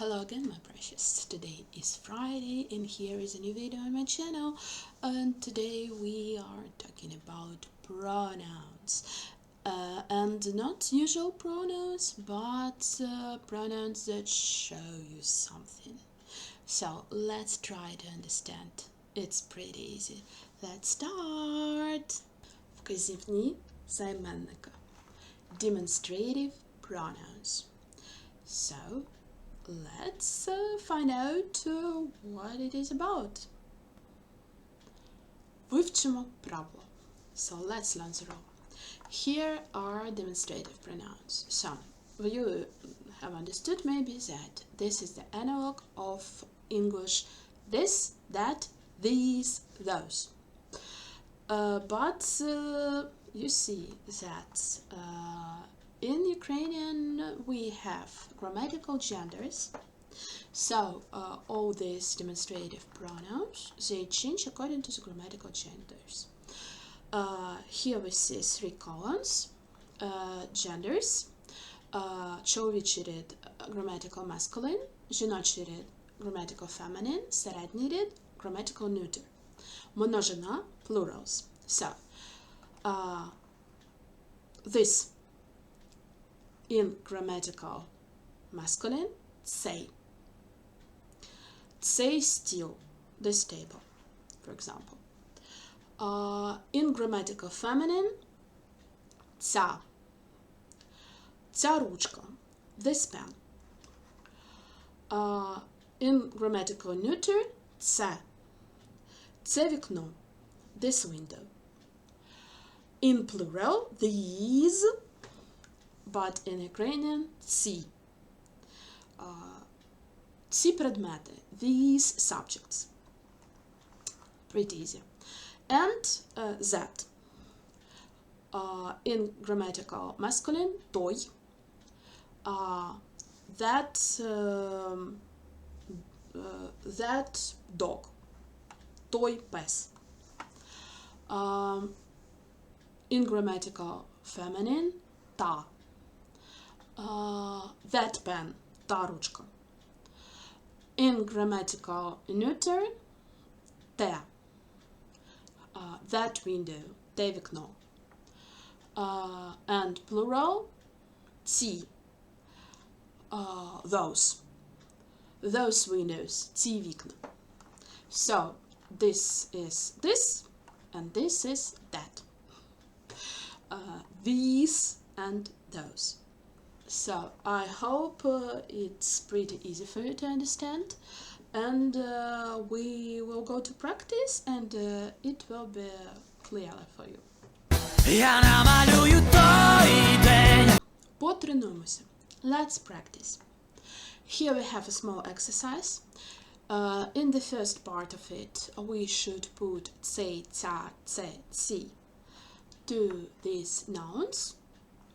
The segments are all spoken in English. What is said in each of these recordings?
Hello again, my precious. Today is Friday and here is a new video on my channel, and today we are talking about pronouns, and not usual pronouns, but pronouns that show you something. So let's try to understand. It's pretty easy. Let's start. Вказівні займенника. Demonstrative pronouns. So let's find out what it is about. Вивчимо правило. So let's learn the rule. Here are demonstrative pronouns. So you have understood maybe that this is the analog of English this, that, these, those. But you see that in Ukrainian we have grammatical genders, so all these demonstrative pronouns, they change according to the grammatical genders. Here we see 3 columns, genders, чоловічий рід grammatical masculine, жіночий рід grammatical feminine, середній рід grammatical neuter, множина plurals. So this in grammatical masculine, say still, this table, for example. In grammatical feminine, ця ручка, this pen. In grammatical neuter, це вікно, this window. In plural, these, but in Ukrainian, ці предмети, these subjects. Pretty easy. And that. In grammatical masculine, той, that dog, той пес. In grammatical feminine, та. That pen, та ручка. In grammatical neuter, те. That window, те вікно. And plural, ці. Those windows, ці вікна. So, this is this, and this is that. These and those. So I hope it's pretty easy for you to understand, and we will go to practice, and it will be clearer for you. Я намалюю той день. Потренуємося. Let's practice. Here we have a small exercise. In the first part of it, we should put цей, ця, це, ці to these nouns.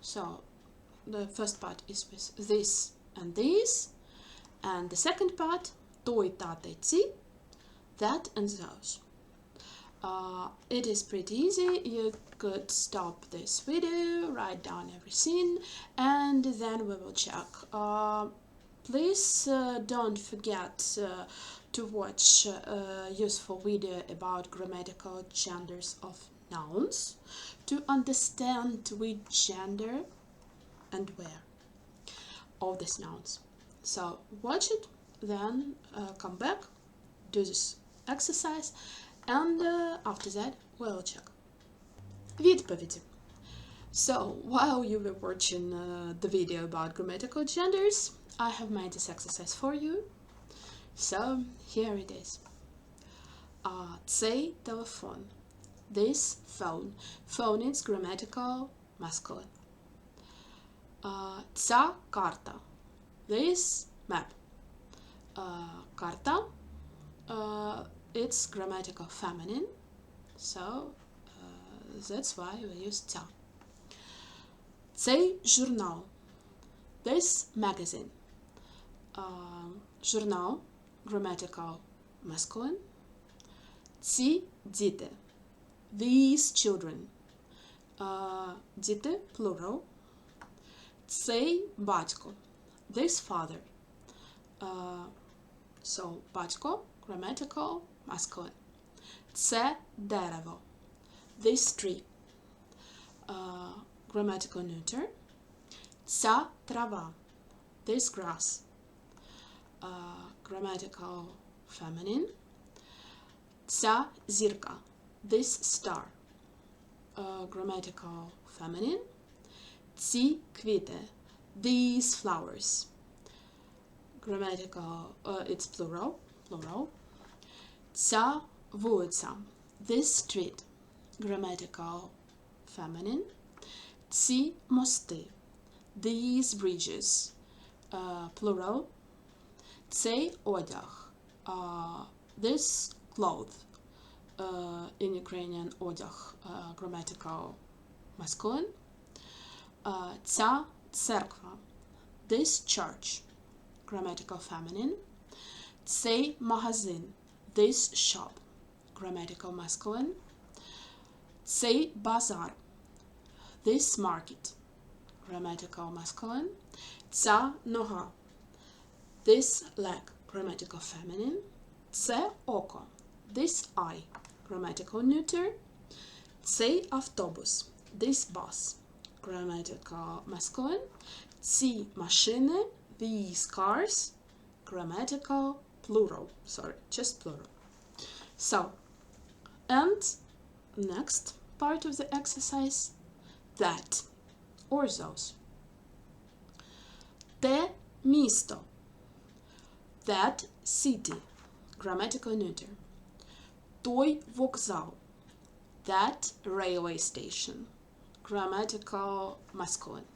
So the first part is with this and these, and the second part, той, та, те, ці, that and those. It is pretty easy. You could stop this video, write down everything, and then we will check. Please don't forget to watch a useful video about grammatical genders of nouns to understand which gender and where of these nouns. So watch it, then come back, do this exercise, and after that we'll check. Відповіді. So while you were watching the video about grammatical genders, I have made this exercise for you. So here it is. Цей телефон. This phone. Phone is grammatical masculine. Ця карта. This map. Карта. It's grammatical feminine. So that's why we use ця. Цей журнал. This magazine. Журнал. Grammatical masculine. Ці діти. These children. Діти, plural. Цей батько. This father. So, батько, grammatical, masculine. Це дерево. This tree. Grammatical neuter. Ця трава. This grass. Grammatical feminine. Ця зірка. This star. Grammatical feminine. Ці квіти. These flowers. Grammatical, it's plural. Ця вулиця. This street. Grammatical feminine. Ці мости. These bridges. Plural. Цей одяг. This cloth. In Ukrainian одяг. Grammatical masculine. Ця церква. This church. Grammatical feminine. Цей магазин. This shop. Grammatical masculine. Цей базар. This market. Grammatical masculine. Ця нога. This leg. Grammatical feminine. Це око. This eye. Grammatical neuter. Цей автобус. This bus. Grammatical masculine. Ці машини. These cars. Grammatical plural. Sorry, just plural. So, and next part of the exercise, that or those. Те місто. That city. Grammatical neuter. Той вокзал. That railway station. Grammatical masculine.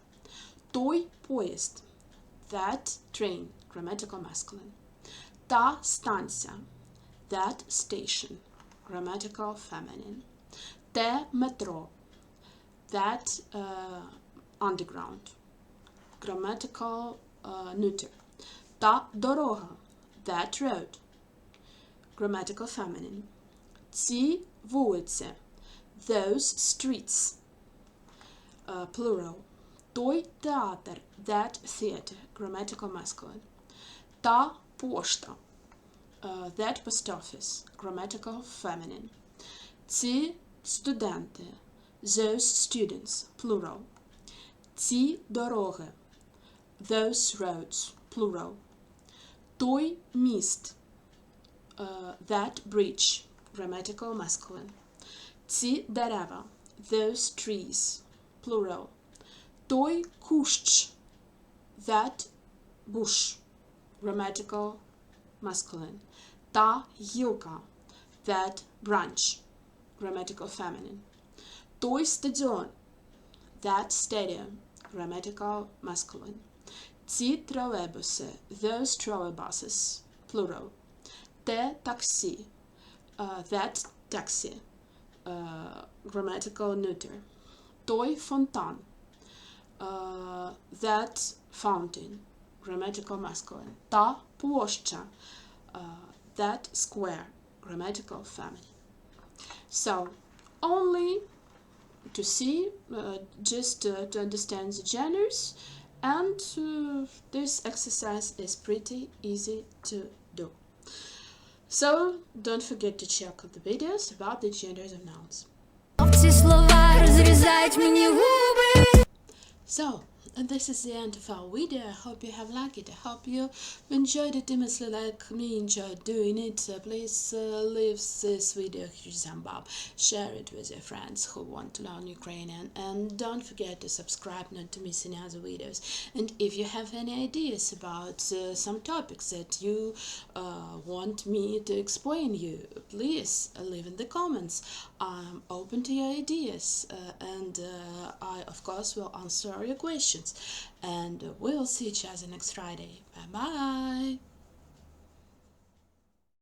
Той поїзд. That train. Grammatical masculine. Та станція. That station. Grammatical feminine. Те метро. That underground. Grammatical neuter. Та дорога. That road. Grammatical feminine. Ці вулиці. Those streets. Plural. Той театр. That theater. Grammatical masculine. Та пошта. That post office. Grammatical feminine. Ці студенти. Those students. Plural. Ці дороги. Those roads. Plural. Той міст. That bridge. Grammatical masculine. Ці дерева. Those trees. Plural. Той кущ. That bush. Grammatical masculine. Та гілка. That branch. Grammatical feminine. Той стадіон. That stadium. Grammatical masculine. Ці тролейбуси. Those trolleybuses. Plural. Те таксі. That taxi. Grammatical neuter. Той фонтан. That fountain. Grammatical masculine. Та площа. That square. Grammatical feminine. So, only to see, just to understand the genders, and this exercise is pretty easy to do. So, don't forget to check out the videos about the genders of nouns. So, and this is the end of our video. I hope you have liked it. I hope you enjoyed it immensely like me enjoyed doing it. Please leave this video a huge thumb up. Share it with your friends who want to learn Ukrainian. And don't forget to subscribe not to miss any other videos. And if you have any ideas about some topics that you want me to explain you, please leave in the comments. I'm open to your ideas. And I, of course, will answer your questions. And we'll see each other next Friday. Bye bye.